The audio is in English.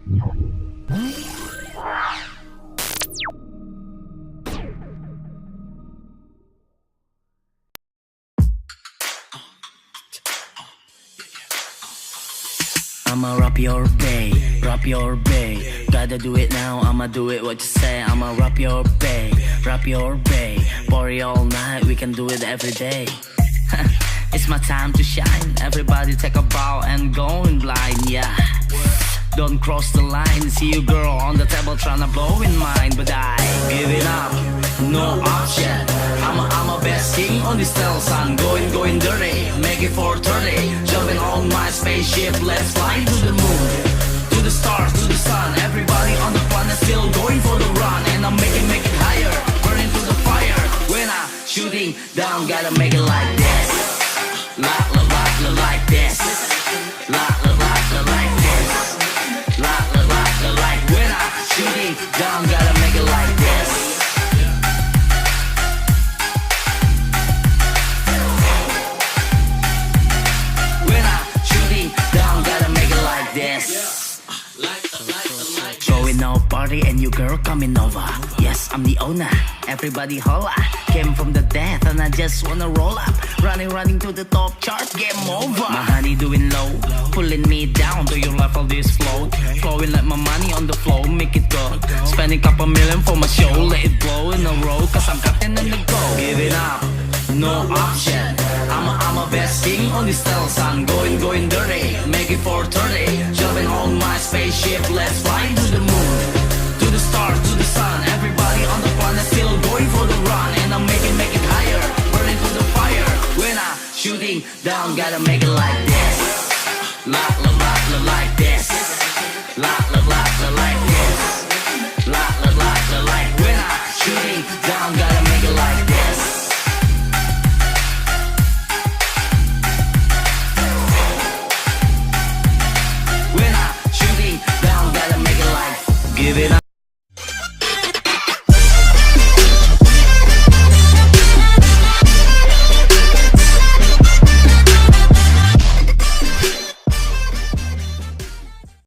I'ma rob your bay, rob your bay. Gotta do it now, I'ma do it what you say. I'ma rob your bay, rob your bay. Party all night, we can do it every day. It's my time to shine. Everybody take a bow and go in blind, yeah. Don't cross the line. See you girl on the table tryna blow in mine, but I give it up, no option. I'm a best king on this tell son. Going dirty, make it 4:30. Jumping on my spaceship, let's fly to the moon, to the stars, to the sun. Everybody on the planet still going for the run, and I'm making it higher, burning to the fire. When I'm shooting down, gotta make it like this. La la la la like this. La la la la like this. La la la la like when I'm shooting down, gotta make it like this. When I'm shooting down, gotta make it like this. Throwing no party and you girl coming over. Yes, I'm the owner. Everybody holla. Came from the death and I just wanna roll up. Running to the top chart, game over. My honey doing low, pulling me down. Do you love all this flow? Flowing like my money on the flow, make it go. Spending couple million for my show, let it blow in a row, cause I'm captain in the go. Give it up, no option. I'm a best king on this tell son. Going dirty, make it 4:30. Jumping on my spaceship, let's fly